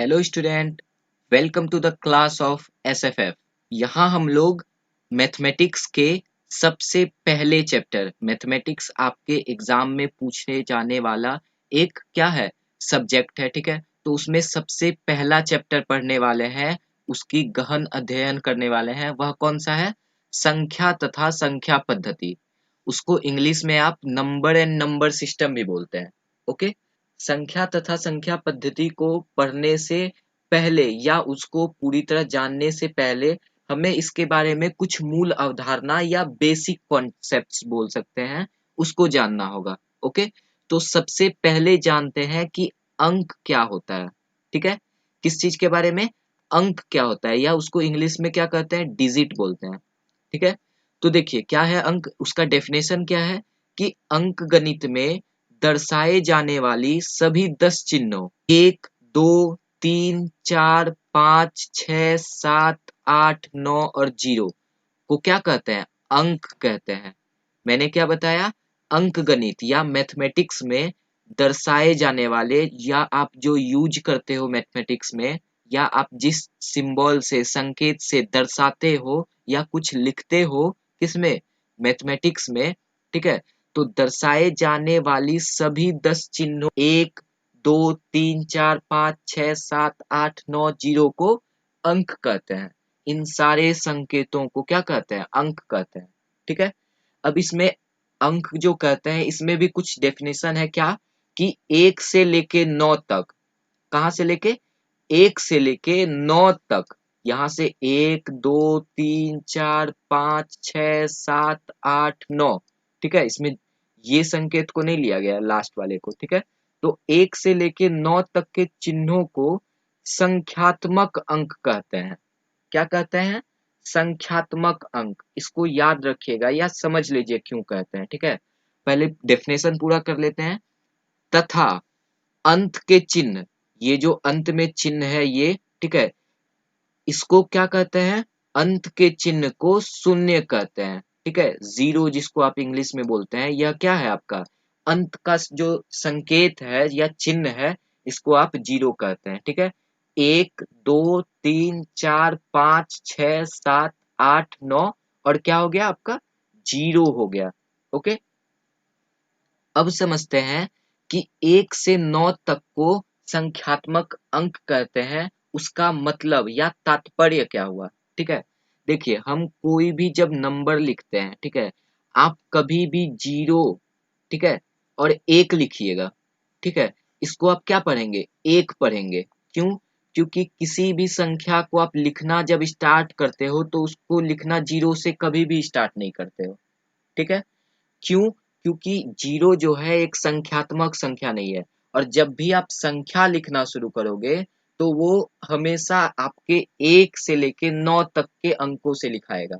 Hello student, welcome to the class of SFF. यहाँ हम लोग मैथमेटिक्स के सबसे पहले चैप्टर, मैथमेटिक्स आपके एग्जाम में पूछने जाने वाला एक क्या है सब्जेक्ट है, ठीक है। तो उसमें सबसे पहला चैप्टर पढ़ने वाले हैं, उसकी गहन अध्ययन करने वाले हैं। वह कौन सा है? संख्या तथा संख्या पद्धति। उसको इंग्लिश में आप नंबर एंड नंबर सिस्टम भी बोलते हैं। ओके। संख्या तथा संख्या पद्धति को पढ़ने से पहले या उसको पूरी तरह जानने से पहले हमें इसके बारे में कुछ मूल अवधारणा या बेसिक कॉन्सेप्ट्स बोल सकते हैं, उसको जानना होगा। ओके। तो सबसे पहले जानते हैं कि अंक क्या होता है। ठीक है। किस चीज के बारे में? अंक क्या होता है, या उसको इंग्लिश में क्या कहते हैं? डिजिट बोलते हैं। ठीक है। तो देखिए क्या है अंक, उसका डेफिनेशन क्या है कि अंक गणित में दर्शाए जाने वाली सभी 10 चिन्हों 1, 2, 3, 4, 5, 6, 7, 8, 9 और 0 को क्या कहते हैं? अंक कहते हैं। मैंने क्या बताया? अंक गणित या मैथमेटिक्स में दर्शाए जाने वाले, या आप जो यूज करते हो मैथमेटिक्स में, या आप जिस सिंबल से, संकेत से दर्शाते हो या कुछ लिखते हो, किसमें? मैथमेटिक्स में। ठीक है। तो दर्शाए जाने वाली सभी 10 चिन्हों 1, 2, 3, 4, 5, 6, 7, 8, 9, 0 को अंक कहते हैं। इन सारे संकेतों को क्या कहते हैं? अंक कहते हैं। ठीक है। अब इसमें अंक जो कहते हैं, इसमें भी कुछ डेफिनेशन है क्या, कि 1 से लेके 9 तक। कहां से लेके? 1 से लेके 9 तक। यहां से 1, 2, 3, 4, 5, 6, 7, 8, 9। ठीक है। इसमें ये संकेत को नहीं लिया गया, लास्ट वाले को। ठीक है। तो 1 से लेके 9 तक के चिन्हों को संख्यात्मक अंक कहते हैं। क्या कहते हैं? संख्यात्मक अंक। इसको याद रखिएगा या समझ लीजिए क्यों कहते हैं। ठीक है। पहले डेफिनेशन पूरा कर लेते हैं। तथा अंत के चिन्ह, ये जो अंत में चिन्ह है ये, ठीक है, इसको क्या कहते हैं? अंत के चिन्ह को शून्य कहते हैं। ठीक है। जीरो जिसको आप इंग्लिश में बोलते हैं, यह क्या है आपका? अंत का जो संकेत है या चिन्ह है, इसको आप जीरो कहते हैं। ठीक है। 1, 2, 3, 4, 5, 6, 7, 8, 9 और क्या हो गया आपका? जीरो हो गया। ओके। अब समझते हैं कि 1 से 9 तक को संख्यात्मक अंक कहते हैं। उसका मतलब या तात्पर्य क्या हुआ? ठीक है। देखिए, हम कोई भी जब नंबर लिखते हैं, ठीक है, आप कभी भी 0, ठीक है, और 1 लिखिएगा। ठीक है। इसको आप क्या पढ़ेंगे? 1 पढ़ेंगे। क्यों? क्योंकि किसी भी संख्या को आप लिखना जब स्टार्ट करते हो, तो उसको लिखना 0 से कभी भी स्टार्ट नहीं करते हो। ठीक है। क्यों? क्योंकि 0 जो है एक संख्यात्मक संख्या नहीं है, और जब भी आप संख्या लिखना शुरू करोगे तो वो हमेशा आपके 1 से लेके 9 तक के अंकों से लिखाएगा।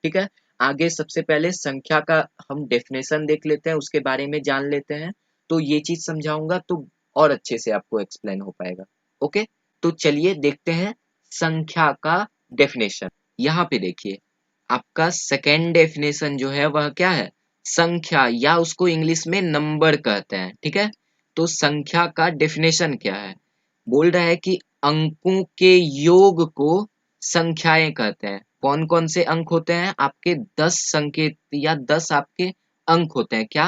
ठीक है। आगे सबसे पहले संख्या का हम डेफिनेशन देख लेते हैं, उसके बारे में जान लेते हैं। तो ये चीज समझाऊंगा तो और अच्छे से आपको एक्सप्लेन हो पाएगा। ओके। तो चलिए देखते हैं संख्या का डेफिनेशन। यहाँ पे देखिए, आपका सेकेंड डेफिनेशन जो है वह क्या है? संख्या, या उसको इंग्लिश में नंबर कहते हैं। ठीक है। तो संख्या का डेफिनेशन क्या है? बोल रहा है कि अंकों के योग को संख्याएं कहते हैं। कौन कौन से अंक होते हैं? आपके 10 संकेत या 10 आपके अंक होते हैं। क्या?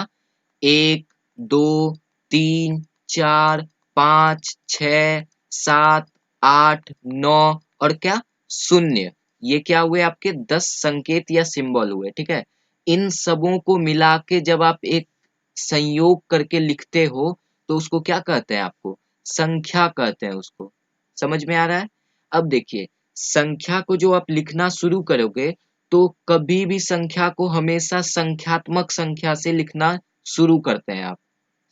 1, 2, 3, 4, 5, 6, 7, 8, 9 और क्या? शून्य। ये क्या हुए? आपके 10 संकेत या सिंबल हुए। ठीक है। इन सबों को मिला के जब आप एक संयोग करके लिखते हो, तो उसको क्या कहते हैं? आपको संख्या कहते हैं उसको। समझ में आ रहा है? अब देखिए, संख्या को जो आप लिखना शुरू करोगे, तो कभी भी संख्या को हमेशा संख्यात्मक संख्या से लिखना शुरू करते हैं आप।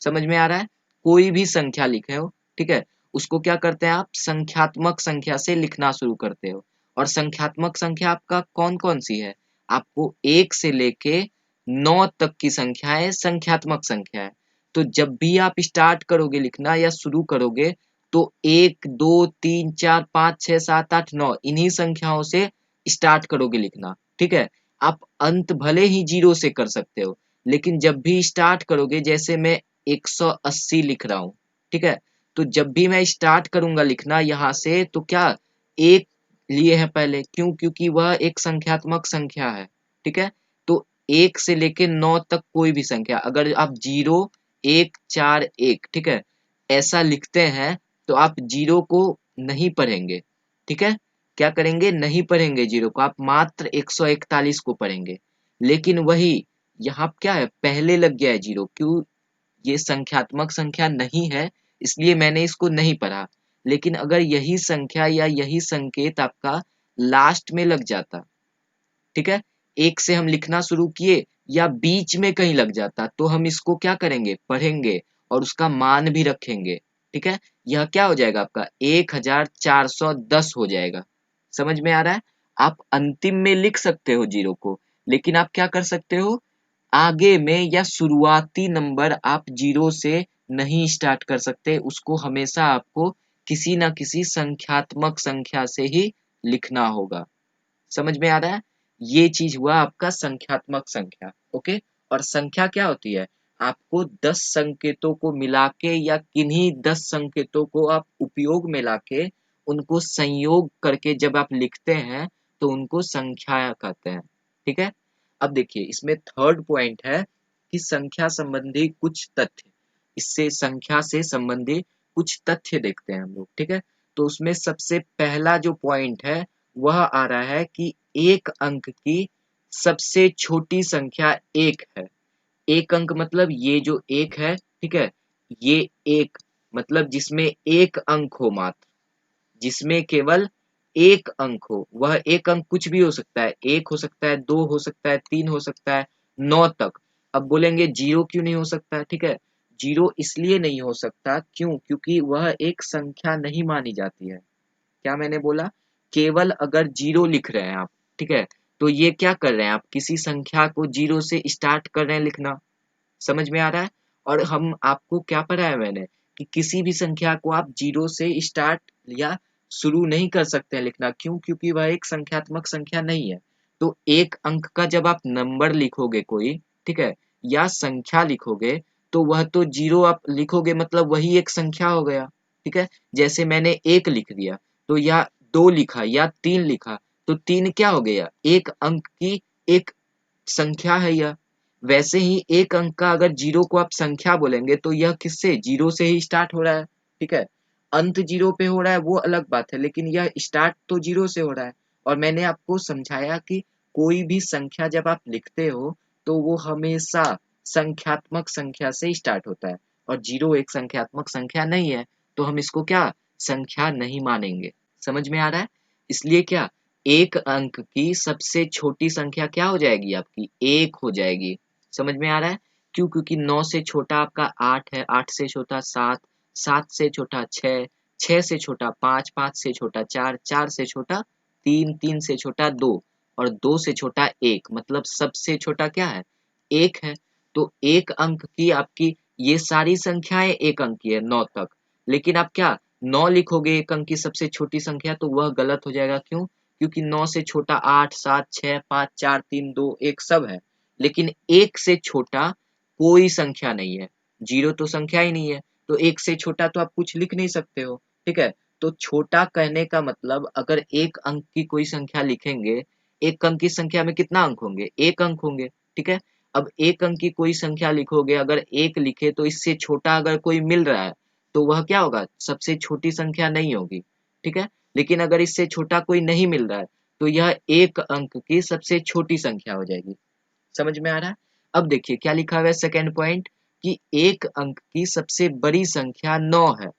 समझ में आ रहा है? कोई भी संख्या लिखे हो, ठीक है, उसको क्या करते हैं आप? संख्यात्मक संख्या से लिखना शुरू करते हो। और संख्यात्मक संख्या आपका कौन कौन सी है? आपको 1 से लेके 9 तक की संख्याएं संख्यात्मक संख्या है। तो जब भी आप स्टार्ट करोगे लिखना या शुरू करोगे, तो 1, 2, 3, 4, 5, 6, 7, 8, 9 इन्हीं संख्याओं से स्टार्ट करोगे लिखना। ठीक है। आप अंत भले ही 0 से कर सकते हो, लेकिन जब भी स्टार्ट करोगे, जैसे मैं 180 लिख रहा हूँ, ठीक है, तो जब भी मैं स्टार्ट करूंगा लिखना यहाँ से तो क्या एक लिए है पहले, क्यों? क्योंकि वह एक संख्यात्मक संख्या है, ठीक है। तो एक से लेके 9 तक कोई भी संख्या, अगर आप 0 1 4 1, ठीक है, ऐसा लिखते हैं तो आप जीरो को नहीं पढ़ेंगे, ठीक है। क्या करेंगे? नहीं पढ़ेंगे जीरो को, आप मात्र 141 को पढ़ेंगे। लेकिन वही यहाँ क्या है, पहले लग गया है जीरो, क्यों? ये संख्यात्मक संख्या नहीं है, इसलिए मैंने इसको नहीं पढ़ा। लेकिन अगर यही संख्या या यही संकेत आपका लास्ट में लग जाता, ठीक है, एक से हम लिखना शुरू किए या बीच में कहीं लग जाता, तो हम इसको क्या करेंगे? पढ़ेंगे और उसका मान भी रखेंगे, ठीक है। यह क्या हो जाएगा आपका? 1410 हो जाएगा। समझ में आ रहा है? आप अंतिम में लिख सकते हो जीरो को, लेकिन आप क्या कर सकते हो? आगे में या शुरुआती नंबर आप जीरो से नहीं स्टार्ट कर सकते, उसको हमेशा आपको किसी ना किसी संख्यात्मक संख्या से ही लिखना होगा। समझ में आ रहा है? ये चीज हुआ आपका संख्यात्मक संख्या, ओके। और संख्या क्या होती है? आपको 10 संकेतों को मिला के या किन्हीं 10 संकेतों को आप उपयोग में लाके उनको संयोग करके जब आप लिखते हैं तो उनको संख्या कहते हैं, ठीक है। अब देखिए इसमें थर्ड पॉइंट है कि संख्या संबंधी कुछ तथ्य, इससे संख्या से संबंधित कुछ तथ्य देखते हैं हम लोग, ठीक है। तो उसमें सबसे पहला जो पॉइंट है वह आ रहा है कि एक अंक की सबसे छोटी संख्या एक है। एक अंक मतलब ये जो एक है, ठीक है, ये एक मतलब जिसमें एक अंक हो मात्र, जिसमें केवल एक अंक हो। वह एक अंक कुछ भी हो सकता है, एक हो सकता है, दो हो सकता है, तीन हो सकता है, 9 तक। अब बोलेंगे जीरो क्यों नहीं हो सकता? ठीक है, जीरो इसलिए नहीं हो सकता, क्यों? क्योंकि वह एक संख्या नहीं मानी जाती है। क्या मैंने बोला? केवल अगर जीरो लिख रहे हैं आप, ठीक है, तो ये क्या कर रहे हैं आप? किसी संख्या को जीरो से स्टार्ट कर रहे हैं लिखना। समझ में आ रहा है? और हम आपको क्या पढ़ाया मैंने कि किसी भी संख्या को आप जीरो से स्टार्ट या शुरू नहीं कर सकते हैं लिखना, क्यों? क्योंकि वह एक संख्यात्मक संख्या नहीं है। तो एक अंक का जब आप नंबर लिखोगे कोई, ठीक है, या संख्या लिखोगे, तो वह तो जीरो आप लिखोगे मतलब वही एक संख्या हो गया, ठीक है। जैसे मैंने एक लिख दिया तो या दो लिखा या तीन लिखा, तो तीन क्या हो गया? एक अंक की एक संख्या है यह। वैसे ही एक अंक का अगर जीरो को आप संख्या बोलेंगे तो यह किससे? जीरो से ही स्टार्ट हो रहा है, ठीक है। अंत जीरो पे हो रहा है वो अलग बात है, लेकिन यह स्टार्ट तो जीरो से हो रहा है। और मैंने आपको समझाया कि कोई भी संख्या जब आप लिखते हो तो वो हमेशा संख्यात्मक संख्या से स्टार्ट होता है, और जीरो एक संख्यात्मक संख्या नहीं है, तो हम इसको क्या संख्या नहीं मानेंगे। समझ में आ रहा है? इसलिए क्या एक अंक की सबसे छोटी संख्या क्या हो जाएगी? आपकी एक हो जाएगी। समझ में आ रहा है? क्यों? क्योंकि 9 से छोटा आपका 8 है, 8 से छोटा 7, 7 से छोटा 6, 6 से छोटा 5, 5 से छोटा 4, 4 से छोटा 3, 3 से छोटा 2 और 2 से छोटा 1, मतलब सबसे छोटा क्या है? 1 है। तो एक अंक की आपकी ये सारी संख्याएं एक अंक की है 9 तक। लेकिन आप क्या 9 लिखोगे एक अंक की सबसे छोटी संख्या, तो वह गलत हो जाएगा। क्यों? क्योंकि 9 से छोटा 8, 7, 6, 5, 4, 3, 2, 1 सब है। लेकिन 1 से छोटा कोई संख्या नहीं है। जीरो तो संख्या ही नहीं है, तो 1 से छोटा तो आप कुछ लिख नहीं सकते हो, ठीक है। तो छोटा कहने का मतलब अगर एक अंक की कोई संख्या लिखेंगे, एक अंक की संख्या में कितना अंक होंगे? एक अंक होंगे, ठीक है। अब एक अंक की कोई संख्या लिखोगे, अगर एक लिखे तो इससे छोटा अगर कोई मिल रहा है तो वह क्या होगा? सबसे छोटी संख्या नहीं होगी, ठीक है। लेकिन अगर इससे छोटा कोई नहीं मिल रहा है तो यह एक अंक की सबसे छोटी संख्या हो जाएगी। समझ में आ रहा है? अब देखिए क्या लिखा हुआ है सेकंड पॉइंट, कि एक अंक की सबसे बड़ी संख्या 9 है,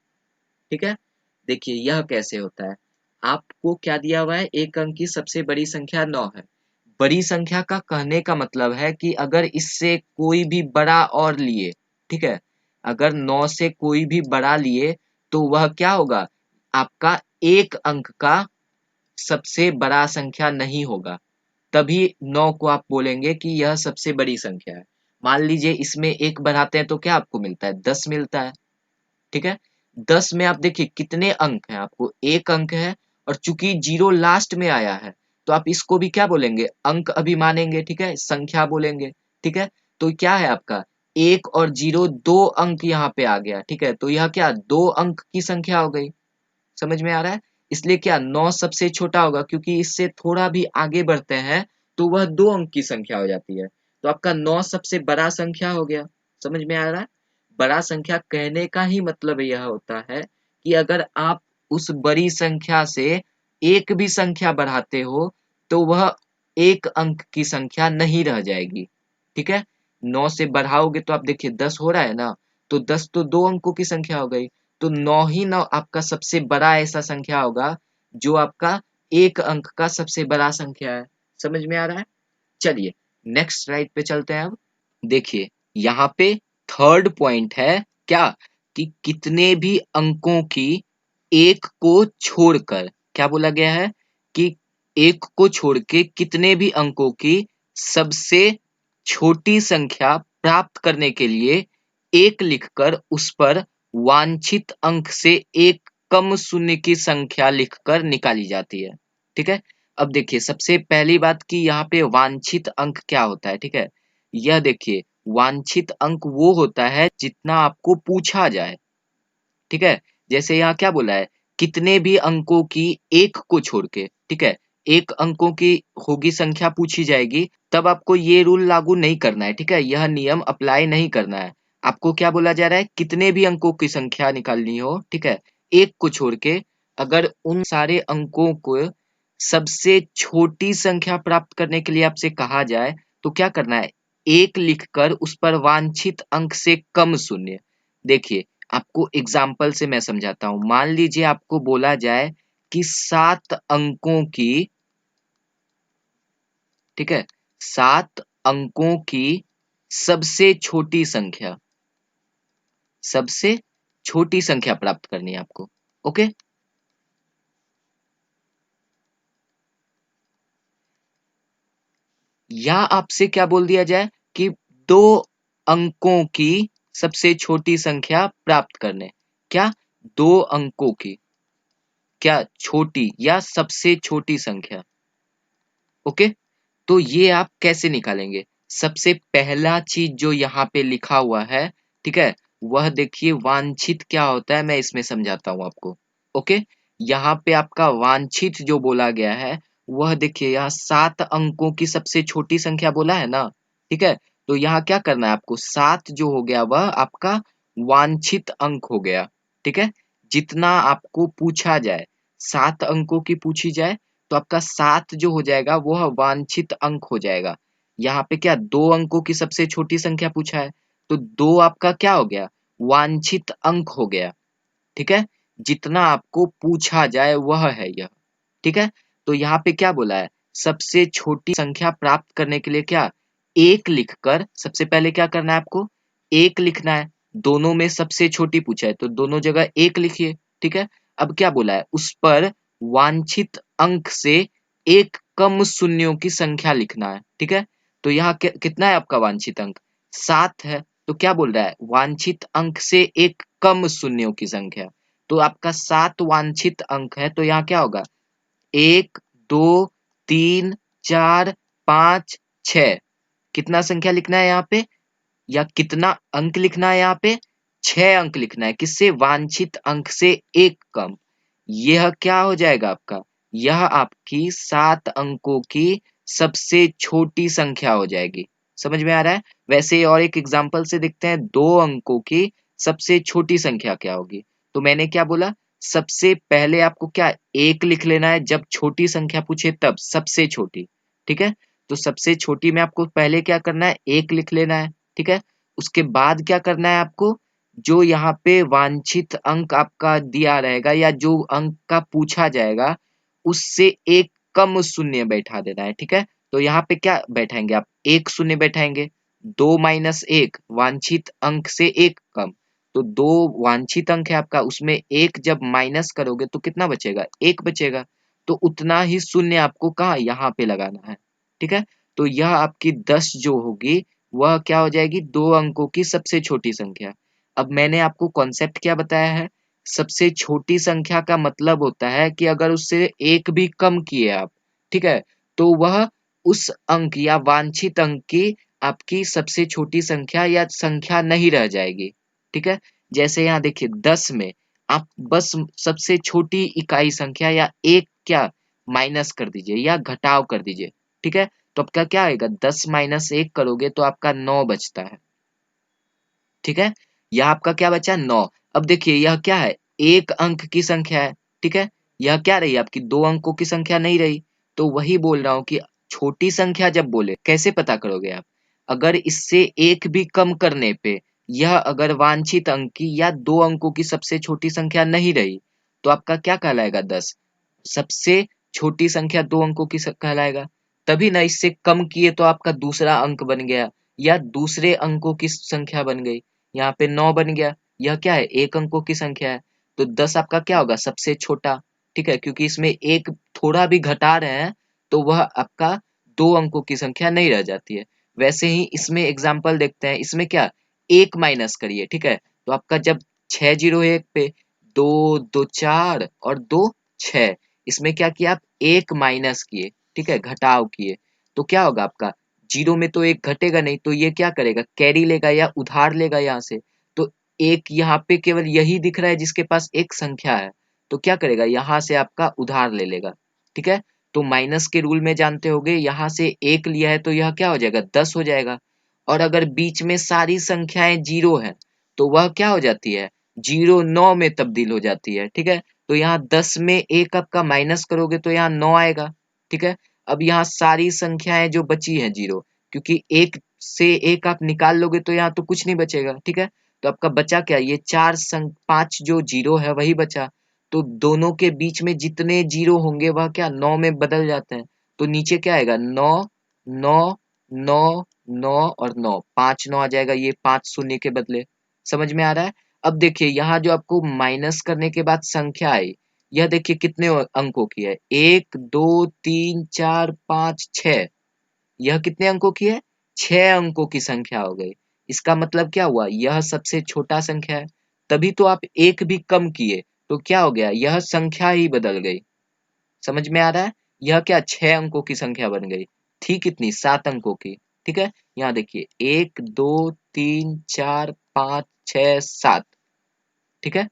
ठीक है। देखिए यह कैसे होता है? आपको क्या दिया हुआ है? एक अंक की सबसे बड़ी संख्या 9 है। बड़ी संख्या का कहने का मतलब है कि अगर इससे कोई भी बड़ा और लिए, ठीक है, अगर 9 से कोई भी बड़ा लिए तो वह क्या होगा? आपका एक अंक का सबसे बड़ा संख्या नहीं होगा। तभी 9 को आप बोलेंगे कि यह सबसे बड़ी संख्या है। मान लीजिए इसमें एक बढ़ाते हैं तो क्या आपको मिलता है? 10 मिलता है, ठीक है। 10 में आप देखिए कितने अंक हैं? आपको एक अंक है, और चूंकि जीरो लास्ट में आया है तो आप इसको भी क्या बोलेंगे? अंक अभी मानेंगे, ठीक है, संख्या बोलेंगे, ठीक है। तो क्या है आपका 1 और 0 दो अंक यहाँ पे आ गया, ठीक है, तो यह क्या दो अंक की संख्या हो गई। समझ में आ रहा है? इसलिए क्या 9 सबसे छोटा होगा, क्योंकि इससे थोड़ा भी आगे बढ़ते हैं तो वह दो अंक की संख्या हो जाती है। तो आपका 9 सबसे बड़ा संख्या हो गया। समझ में आ रहा है? बड़ा संख्या कहने का ही मतलब यह होता है कि अगर आप उस बड़ी संख्या से एक भी संख्या बढ़ाते हो तो वह एक अंक की संख्या नहीं रह जाएगी। ठीक है, 9 से बढ़ाओगे तो आप देखिए 10 हो रहा है ना, तो 10 तो दो अंकों की संख्या हो गई, तो 9 ही 9 आपका सबसे बड़ा ऐसा संख्या होगा जो आपका एक अंक का सबसे बड़ा संख्या है। समझ में आ रहा है? चलिए नेक्स्ट स्लाइड पे चलते हैं। अब देखिए यहाँ पे थर्ड पॉइंट है क्या, कि कितने भी अंकों की एक को छोड़कर, क्या बोला गया है कि एक को छोड़ के कितने भी अंकों की सबसे छोटी संख्या प्राप्त करने के लिए एक लिखकर उस पर वांछित अंक से एक कम शून्य की संख्या लिखकर निकाली जाती है। ठीक है, अब देखिए सबसे पहली बात कि यहाँ पे वांछित अंक क्या होता है। ठीक है, यह देखिए वांछित अंक वो होता है जितना आपको पूछा जाए। ठीक है, जैसे यहाँ क्या बोला है, कितने भी अंकों की एक को छोड़ के, ठीक है, एक अंकों की होगी संख्या पूछी जाएगी, तब आपको ये रूल लागू नहीं करना है। ठीक है, यह नियम अप्लाई नहीं करना है। आपको क्या बोला जा रहा है, कितने भी अंकों की संख्या निकालनी हो, ठीक है, एक को छोड़ के, अगर उन सारे अंकों को सबसे छोटी संख्या प्राप्त करने के लिए आपसे कहा जाए तो क्या करना है, एक लिखकर उस पर वांछित अंक से कम शून्य। देखिए आपको एग्जाम्पल से मैं समझाता हूं। मान लीजिए आपको बोला जाए कि 7 अंकों की, ठीक है, 7 अंकों की सबसे छोटी संख्या, सबसे छोटी संख्या प्राप्त करनी है आपको। ओके, या आपसे क्या बोल दिया जाए कि दो अंकों की सबसे छोटी संख्या प्राप्त करने, क्या दो अंकों की, क्या छोटी या सबसे छोटी संख्या। ओके, तो ये आप कैसे निकालेंगे। सबसे पहला चीज जो यहाँ पे लिखा हुआ है, ठीक है, वह देखिए वांछित क्या होता है, मैं इसमें समझाता हूँ आपको। ओके, यहाँ पे आपका वांछित जो बोला गया है वह देखिए यहाँ 7 अंकों की सबसे छोटी संख्या बोला है ना। ठीक है, तो यहाँ क्या करना है आपको, 7 जो हो गया वह आपका वांछित अंक हो गया। ठीक है, जितना आपको पूछा जाए, 7 अंकों की पूछी जाए तो आपका 7 जो हो जाएगा वह वांछित अंक हो जाएगा। यहाँ पे क्या दो अंकों की सबसे छोटी संख्या पूछा है, तो दो आपका क्या हो गया, वांछित अंक हो गया। ठीक है, जितना आपको पूछा जाए वह है यह। ठीक है, तो यहाँ पे क्या बोला है, सबसे छोटी संख्या प्राप्त करने के लिए क्या, एक लिखकर, सबसे पहले क्या करना है आपको, एक लिखना है। दोनों में सबसे छोटी पूछा है तो दोनों जगह एक लिखिए। ठीक है, अब क्या बोला है, उस पर वांछित अंक से एक कम शून्यों की संख्या लिखना है। ठीक है, तो यहाँ कितना है आपका वांछित अंक, 7 है, तो क्या बोल रहा है, वांछित अंक से एक कम शून्यों की संख्या। तो आपका 7 वांछित अंक है, तो यहाँ क्या होगा, 1 2 3 4 5 6, कितना संख्या लिखना है यहाँ पे, या कितना अंक लिखना है यहाँ पे, 6 अंक लिखना है, किससे, वांछित अंक से एक कम। यह क्या हो जाएगा आपका, यह आपकी 7 अंकों की सबसे छोटी संख्या हो जाएगी। समझ में आ रहा है? वैसे और एक एग्जांपल से देखते हैं, 2 अंकों की सबसे छोटी संख्या क्या होगी। तो मैंने क्या बोला, सबसे पहले आपको क्या एक लिख लेना है, जब छोटी संख्या पूछे तब सबसे छोटी। ठीक है, तो सबसे छोटी में आपको पहले क्या करना है, एक लिख लेना है। ठीक है, उसके बाद क्या करना है आपको, जो यहाँ पे वांछित अंक आपका दिया रहेगा या जो अंक का पूछा जाएगा उससे एक कम शून्य बैठा देना है। ठीक है, तो यहाँ पे क्या बैठाएंगे आप, एक शून्य बैठाएंगे, 2 माइनस एक, वांछित अंक से एक कम, तो 2 वांछित अंक है आपका, उसमें एक जब माइनस करोगे तो कितना बचेगा, एक बचेगा, तो उतना ही शून्य आपको कहाँ, यहाँ पे लगाना है। ठीक है, तो यह आपकी 10 जो होगी वह क्या हो जाएगी, दो अंकों की सबसे छोटी संख्या। अब मैंने आपको कॉन्सेप्ट क्या बताया है, सबसे छोटी संख्या का मतलब होता है कि अगर उससे एक भी कम किए आप, ठीक है, तो वह उस अंक या वांछित अंक की आपकी सबसे छोटी संख्या या संख्या नहीं रह जाएगी। ठीक है, जैसे यहाँ देखिए 10 में आप बस सबसे छोटी इकाई संख्या या एक क्या माइनस कर दीजिए या घटाव कर दीजिए। ठीक है, तो आपका क्या आएगा, 10 माइनस 1 करोगे तो आपका 9 बचता है। ठीक है, यह आपका क्या बचा, 9। अब देखिए यह क्या है, एक अंक की संख्या है। ठीक है, यह क्या रही आपकी, दो अंकों की संख्या नहीं रही। तो वही बोल रहा हूं कि छोटी संख्या जब बोले कैसे पता करोगे आप, अगर इससे एक भी कम करने पे यह अगर वांछित अंक की या दो अंकों की सबसे छोटी संख्या नहीं रही तो आपका क्या कहलाएगा, 10। सबसे छोटी संख्या दो अंकों की कहलाएगा। तभी ना इससे कम किए तो आपका दूसरा अंक बन गया या दूसरे अंकों की संख्या बन गई। यहाँ पे 9 बन गया, यह क्या है, एक अंकों की संख्या है। तो 10 आपका क्या होगा, सबसे छोटा। ठीक है, क्योंकि इसमें एक थोड़ा भी घटा रहे हैं तो वह आपका दो अंकों की संख्या नहीं रह जाती है। वैसे ही इसमें एग्जाम्पल देखते हैं, इसमें क्या, एक माइनस करिए। ठीक है, तो आपका जब 601 पे दो दो चार और दो 6, इसमें क्या किया आप, एक माइनस किए। ठीक है, घटाव किए। तो क्या होगा आपका, जीरो में तो एक घटेगा नहीं, तो ये क्या करेगा, कैरी लेगा या उधार लेगा यहाँ से। तो एक यहाँ पे केवल यही दिख रहा है जिसके पास एक संख्या है, तो क्या करेगा, यहाँ से आपका उधार ले लेगा। ठीक है, तो माइनस के रूल में जानते होगे, यहाँ से एक लिया है तो यह क्या हो जाएगा, 10 हो जाएगा। और अगर बीच में सारी संख्याएं जीरो है तो वह क्या हो जाती है, जीरो 9 में तब्दील हो जाती है। ठीक है, तो यहाँ 10 में एक आपका माइनस करोगे तो यहाँ 9 आएगा। ठीक है, अब यहाँ सारी संख्याएं जो बची हैं जीरो, क्योंकि एक से एक आप निकाल लोगे तो यहाँ तो कुछ नहीं बचेगा। ठीक है, तो आपका बचा क्या, ये पांच जो जीरो है वही बचा। तो दोनों के बीच में जितने जीरो होंगे वह क्या 9 में बदल जाते हैं। तो नीचे क्या आएगा, 9 9 9 9 और 9, 5 9 आ जाएगा, ये 5 शून्य के बदले। समझ में आ रहा है। अब देखिए यहाँ जो आपको माइनस करने के बाद संख्या आई, यह देखिए कितने अंकों की है, 1 2 3 4 5 6। यह कितने अंकों की है, 6 अंकों की संख्या हो गई। इसका मतलब क्या हुआ, यह सबसे छोटा संख्या है। तभी तो आप एक भी कम किए तो क्या हो गया, यह संख्या ही बदल गई। समझ में आ रहा है, यह क्या 6 अंकों की संख्या बन गई। थी कितनी, 7 अंकों की। ठीक है, यहाँ देखिए 1 2 3 4 5 6 7। ठीक है,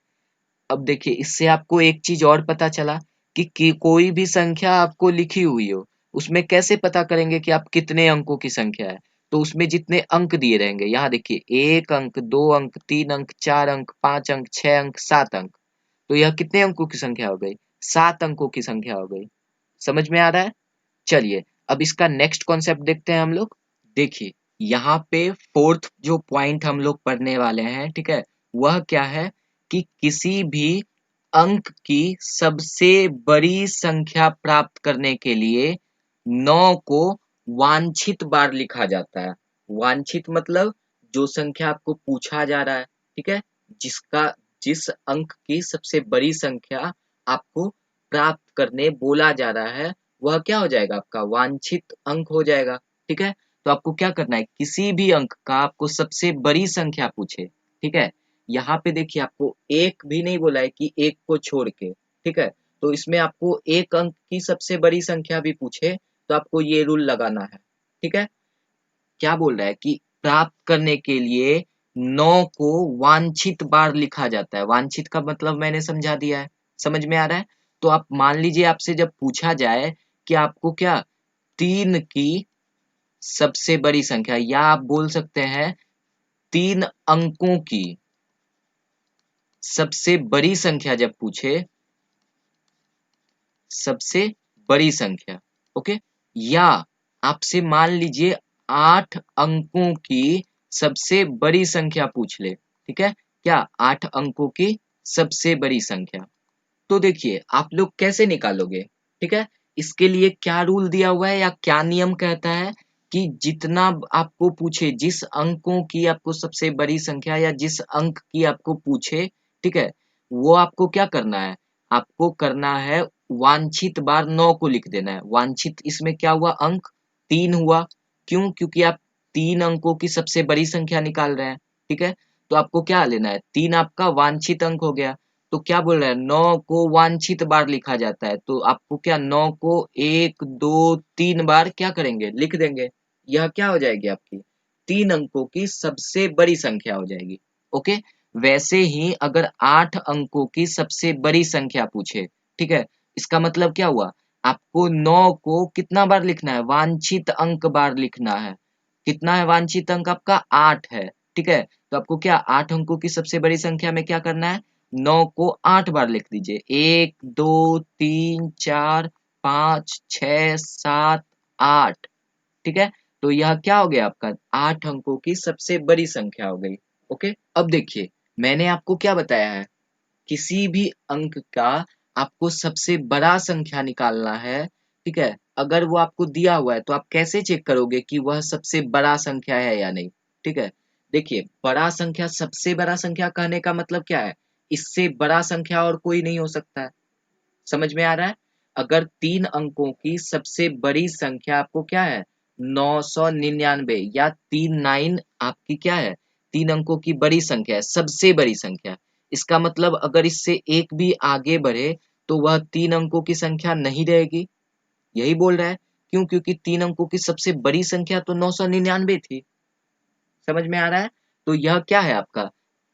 अब देखिए इससे आपको एक चीज और पता चला कि कोई भी संख्या आपको लिखी हुई हो, उसमें कैसे पता करेंगे कि आप कितने अंकों की संख्या है। तो उसमें जितने अंक दिए रहेंगे, यहाँ देखिए 1 अंक, 2 अंक, 3 अंक, 4 अंक, 5 अंक, 6 अंक, 7 अंक। तो यह कितने अंकों की संख्या हो गई, 7 अंकों की संख्या हो गई। समझ में आ रहा है। चलिए अब इसका नेक्स्ट कॉन्सेप्ट देखते हैं हम लोग। देखिए यहाँ पे फोर्थ जो पॉइंट हम लोग पढ़ने वाले हैं, ठीक है, वह क्या है कि किसी भी अंक की सबसे बड़ी संख्या प्राप्त करने के लिए 9 को वांछित बार लिखा जाता है। वांछित मतलब जो संख्या आपको पूछा जा रहा है, ठीक है, जिसका जिस अंक की सबसे बड़ी संख्या आपको प्राप्त करने बोला जा रहा है, वह क्या हो जाएगा, आपका वांछित अंक हो जाएगा। ठीक है, तो आपको क्या करना है, किसी भी अंक का आपको सबसे बड़ी संख्या पूछे। ठीक है, यहाँ पे देखिए आपको एक भी नहीं बोला है कि एक को छोड़ के। ठीक है, तो इसमें आपको एक अंक की सबसे बड़ी संख्या भी पूछे तो आपको ये रूल लगाना है। ठीक है, क्या बोल रहा है कि प्राप्त करने के लिए 9 को वांछित बार लिखा जाता है। वांछित का मतलब मैंने समझा दिया है, समझ में आ रहा है। तो आप मान लीजिए आपसे जब पूछा जाए कि आपको क्या 3 की सबसे बड़ी संख्या, या आप बोल सकते हैं 3 अंकों की सबसे बड़ी संख्या जब पूछे, सबसे बड़ी संख्या, ओके, या आपसे मान लीजिए 8 अंकों की सबसे बड़ी संख्या पूछ ले। ठीक है, क्या 8 अंकों की सबसे बड़ी संख्या। तो देखिए आप लोग कैसे निकालोगे। ठीक है, इसके लिए क्या रूल दिया हुआ है या क्या नियम कहता है कि जितना आपको पूछे, जिस अंकों की आपको सबसे बड़ी संख्या या जिस अंक की आपको पूछे, ठीक है, वो आपको क्या करना है, आपको करना है वांछित बार 9 को लिख देना है। वांछित इसमें क्या हुआ, अंक 3 हुआ। क्यों, क्योंकि आप 3 अंकों की सबसे बड़ी संख्या निकाल रहे हैं। ठीक है, तो आपको क्या लेना है, 3 आपका वांछित अंक हो गया। तो क्या बोल रहा है, 9 को वांछित बार लिखा जाता है, तो आपको क्या 9 को 1 2 3 बार क्या करेंगे, लिख देंगे। यह क्या हो जाएगी आपकी 3 अंकों की सबसे बड़ी संख्या हो जाएगी। ओके, वैसे ही अगर 8 अंकों की सबसे बड़ी संख्या पूछे, ठीक है, इसका मतलब क्या हुआ, आपको 9 को कितना बार लिखना है, वांछित अंक बार लिखना है। कितना है वांछित अंक आपका, 8 है, ठीक है। तो आपको क्या 8 अंकों की सबसे बड़ी संख्या में क्या करना है, 9 को 8 बार लिख दीजिए, 1 2 3 4 5 6 7 8, ठीक है। तो यह क्या हो गया आपका, 8 अंकों की सबसे बड़ी संख्या हो गई। ओके, अब देखिए मैंने आपको क्या बताया है, किसी भी अंक का आपको सबसे बड़ा संख्या निकालना है, ठीक है। अगर वो आपको दिया हुआ है तो आप कैसे चेक करोगे कि वह सबसे बड़ा संख्या है या नहीं, ठीक है। देखिए बड़ा संख्या, सबसे बड़ा संख्या कहने का मतलब क्या है, इससे बड़ा संख्या और कोई नहीं हो सकता है। समझ में आ रहा है, अगर 3 अंकों की सबसे बड़ी संख्या आपको क्या है, 999, या 39 आपकी क्या है, 3 अंकों की बड़ी संख्या है, सबसे बड़ी संख्या। इसका मतलब अगर इससे एक भी आगे बढ़े तो वह 3 अंकों की संख्या नहीं रहेगी, यही बोल रहा है। क्यों, क्योंकि 3 अंकों की सबसे बड़ी संख्या तो 999 थी। समझ में आ रहा है, तो यह क्या है आपका,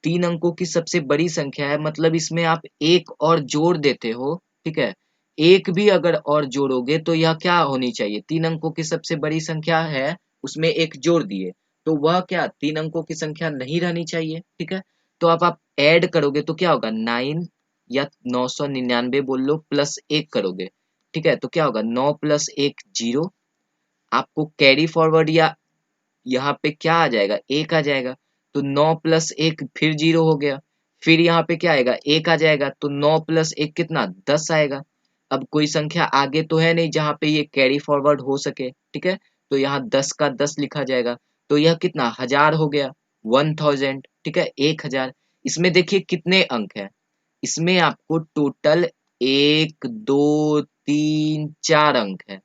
3 अंकों की सबसे बड़ी संख्या है, मतलब इसमें आप एक और जोड़ देते हो, ठीक है। एक भी अगर और जोड़ोगे तो यह क्या होनी चाहिए, 3 अंकों की सबसे बड़ी संख्या है, उसमें एक जोड़ दिए, तो वह क्या 3 अंकों की संख्या नहीं रहनी चाहिए, ठीक है। तो अब आप ऐड करोगे तो क्या होगा, 9 या 999 बोल लो, प्लस 1 करोगे, ठीक है। तो क्या होगा, 9 प्लस 1 0, आपको कैरी फॉरवर्ड या यहाँ पे क्या आ जाएगा, एक आ जाएगा, तो 9 प्लस 1 फिर 0 हो गया, फिर यहाँ पे क्या आएगा, एक आ जाएगा, तो 9 प्लस 1 कितना, 10 आएगा। अब कोई संख्या आगे तो है नहीं जहाँ पे ये कैरी फॉरवर्ड हो सके, ठीक है। तो यहाँ 10 का 10 लिखा जाएगा, तो यह कितना, 1000 हो गया, 1000, ठीक है, 1000। इसमें देखिए कितने अंक है, इसमें आपको टोटल 1 2 3 4 अंक है,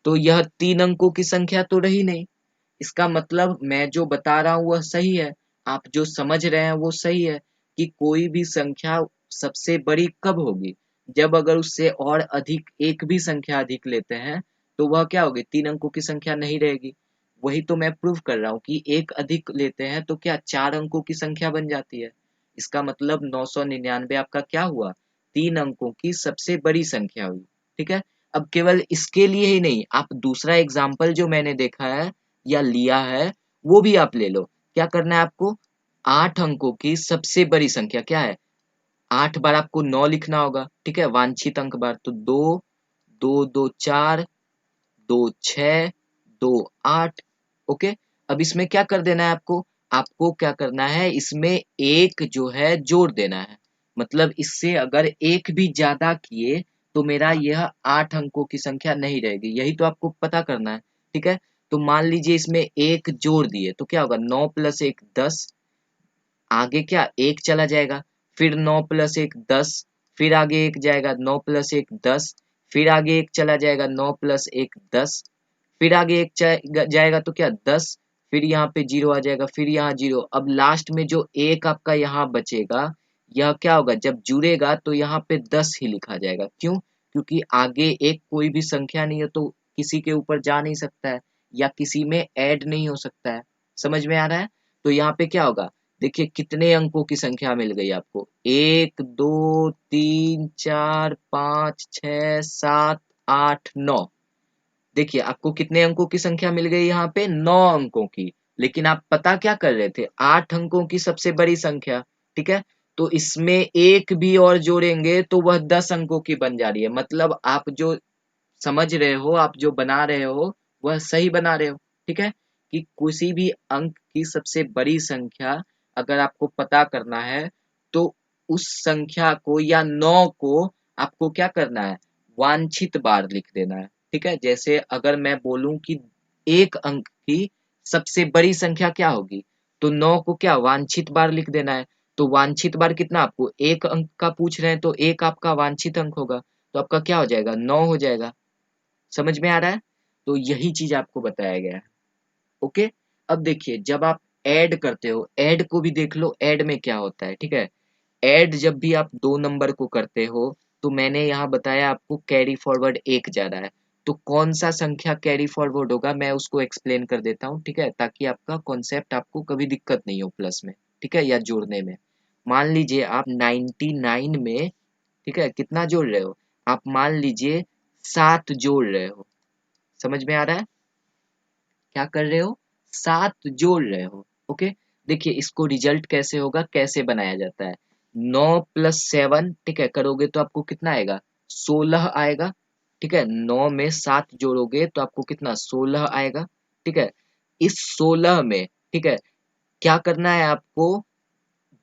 तो यह 3 अंकों की संख्या तो रही नहीं। इसका मतलब मैं जो बता रहा हूँ वह सही है, आप जो समझ रहे हैं वो सही है, कि कोई भी संख्या सबसे बड़ी कब होगी, जब अगर उससे और अधिक एक भी संख्या अधिक लेते हैं तो वह क्या होगी, 3 अंकों की संख्या नहीं रहेगी। वही तो मैं प्रूव कर रहा हूँ कि एक अधिक लेते हैं तो क्या 4 अंकों की संख्या बन जाती है। इसका मतलब 999 आपका क्या हुआ, 3 अंकों की सबसे बड़ी संख्या हुई, ठीक है। अब केवल इसके लिए ही नहीं, आप दूसरा एग्जाम्पल जो मैंने देखा है या लिया है वो भी आप ले लो। क्या करना है आपको, 8 अंकों की सबसे बड़ी संख्या क्या है, 8 बार आपको 9 लिखना होगा, ठीक है, वांछित अंक बार, तो 2 2 2 4 2 6 2 8। ओके, अब इसमें क्या कर देना है आपको, आपको क्या करना है, इसमें एक जो है जोड़ देना है, मतलब इससे अगर एक भी ज्यादा किए तो मेरा यह 8 अंकों की संख्या नहीं रहेगी, यही तो आपको पता करना है, ठीक है। तो मान लीजिए इसमें एक जोड़ दिए तो क्या होगा, 9 प्लस 1 10, आगे क्या एक चला जाएगा, फिर 9 प्लस 1 10, फिर आगे एक जाएगा 9 प्लस 1 10, फिर आगे एक चला जाएगा 9 प्लस 1 10, फिर आगे एक जाएगा तो क्या 10, फिर यहाँ पे 0 आ जाएगा, फिर यहाँ 0, अब लास्ट में जो एक आपका यहाँ बचेगा, यह क्या होगा, जब जुड़ेगा तो यहाँ पे 10 ही लिखा जाएगा। क्यों, क्योंकि आगे एक कोई भी संख्या नहीं है तो किसी के ऊपर जा नहीं सकता है या किसी में ऐड नहीं हो सकता है। समझ में आ रहा है, तो यहाँ पे क्या होगा, देखिए कितने अंकों की संख्या मिल गई आपको, 1 2 3 4 5 6 7 8 9। देखिए आपको कितने अंकों की संख्या मिल गई, यहाँ पे 9 अंकों की, लेकिन आप पता क्या कर रहे थे, 8 अंकों की सबसे बड़ी संख्या, ठीक है। तो इसमें एक भी और जोड़ेंगे तो वह 10 अंकों की बन जा रही है, मतलब आप जो समझ रहे हो, आप जो बना रहे हो वह सही बना रहे हो, ठीक है। कि किसी भी अंक की सबसे बड़ी संख्या अगर आपको पता करना है तो उस संख्या को या 9 को आपको क्या करना है, वांछित बार लिख देना है, ठीक है। जैसे अगर मैं बोलूं कि एक अंक की सबसे बड़ी संख्या क्या होगी, तो 9 को क्या वांछित बार लिख देना है। तो वांछित बार कितना, आपको एक अंक का पूछ रहे हैं तो एक आपका वांछित अंक होगा, तो आपका क्या हो जाएगा, 9 हो जाएगा। समझ में आ रहा है, तो यही चीज आपको बताया गया है। ओके, अब देखिए जब आप ऐड करते हो, ऐड को भी देख लो, ऐड में क्या होता है, ठीक है। ऐड जब भी आप दो नंबर को करते हो तो मैंने यहाँ बताया आपको कैरी फॉरवर्ड एक जा रहा है, तो कौन सा संख्या कैरी फॉरवर्ड होगा मैं उसको एक्सप्लेन कर देता हूँ, ठीक है, ताकि आपका कॉन्सेप्ट आपको कभी दिक्कत नहीं हो प्लस में, ठीक है, या जोड़ने में। मान लीजिए आप 99 में, ठीक है, कितना जोड़ रहे हो, आप मान लीजिए 7 जोड़ रहे हो। समझ में आ रहा है? क्या कर रहे हो? 7 जोड़ रहे हो। ओके, देखिए इसको रिजल्ट कैसे होगा, कैसे बनाया जाता है। 9 + 7, ठीक है, करोगे तो आपको कितना आएगा, 16 आएगा। ठीक है, 9 में 7 जोड़ोगे तो आपको कितना, 16 आएगा। ठीक है, इस 16 में, ठीक है, क्या करना है आपको,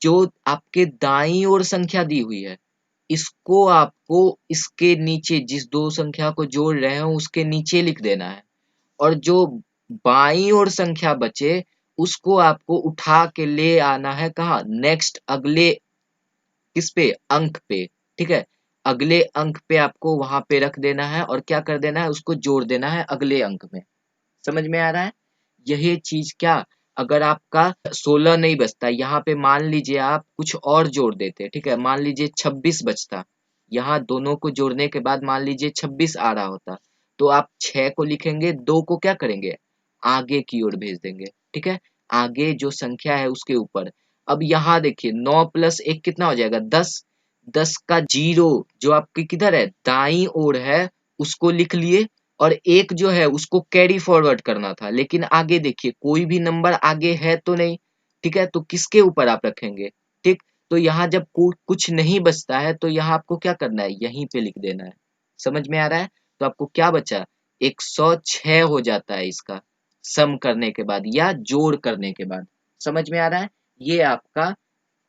जो आपके दाईं ओर संख्या दी हुई है, इसको आपको इसके नीचे, जिस दो संख्या को जोड़ रहे हो उसके नीचे लिख देना है, और जो बाईं ओर संख्या बचे उसको आपको उठा के ले आना है कहाँ, नेक्स्ट, अगले, किस पे, अंक पे। ठीक है, अगले अंक पे आपको वहां पे रख देना है और क्या कर देना है, उसको जोड़ देना है अगले अंक में। समझ में आ रहा है? यही चीज क्या, अगर आपका 16 नहीं बचता, यहाँ पे मान लीजिए आप कुछ और जोड़ देते, ठीक है, मान लीजिए 26 बचता, यहाँ दोनों को जोड़ने के बाद मान लीजिए 26 आ रहा होता, तो आप 6 को लिखेंगे, 2 को क्या करेंगे, आगे की ओर भेज देंगे। ठीक है, आगे जो संख्या है उसके ऊपर। अब यहाँ देखिए 9 + 1 कितना हो जाएगा, 10। 10 का 0 जो आपकी किधर है, दाईं ओर है, उसको लिख लिए, और एक जो है उसको कैरी फॉरवर्ड करना था, लेकिन आगे देखिए कोई भी नंबर आगे है तो नहीं। ठीक है, तो किसके ऊपर आप रखेंगे, ठीक, तो यहाँ जब कुछ नहीं बचता है तो यहाँ आपको क्या करना है, यहीं पे लिख देना है। समझ में आ रहा है? तो आपको क्या बचा, 106 हो जाता है इसका सम करने के बाद या जोड़ करने के बाद। समझ में आ रहा है? ये आपका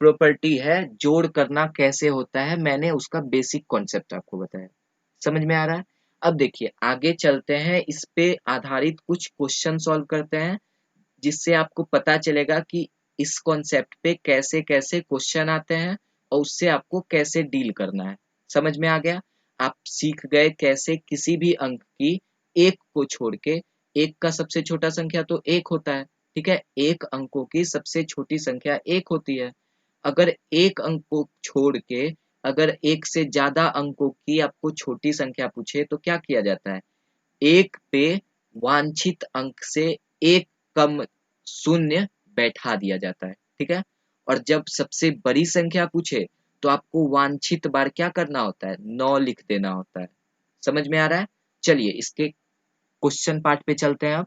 प्रॉपर्टी है, जोड़ करना कैसे होता है, मैंने उसका बेसिक कॉन्सेप्ट आपको बताया। समझ में आ रहा है? अब देखिए आगे चलते हैं, इस पे आधारित कुछ क्वेश्चन सॉल्व करते हैं, जिससे आपको पता चलेगा कि इस कॉन्सेप्ट पे कैसे कैसे क्वेश्चन आते हैं और उससे आपको कैसे डील करना है। समझ में आ गया? आप सीख गए कैसे किसी भी अंक की एक को छोड़ के, एक का सबसे छोटा संख्या तो एक होता है, ठीक है, एक अंकों की सबसे छोटी संख्या एक होती है। अगर एक अंक को छोड़ के अगर एक से ज्यादा अंकों की आपको छोटी संख्या पूछे तो क्या किया जाता है, एक पे वांछित अंक से एक कम शून्य बैठा दिया जाता है। ठीक है, और जब सबसे बड़ी संख्या पूछे तो आपको वांछित बार क्या करना होता है, 9 लिख देना होता है। समझ में आ रहा है? चलिए इसके क्वेश्चन पार्ट पे चलते हैं अब।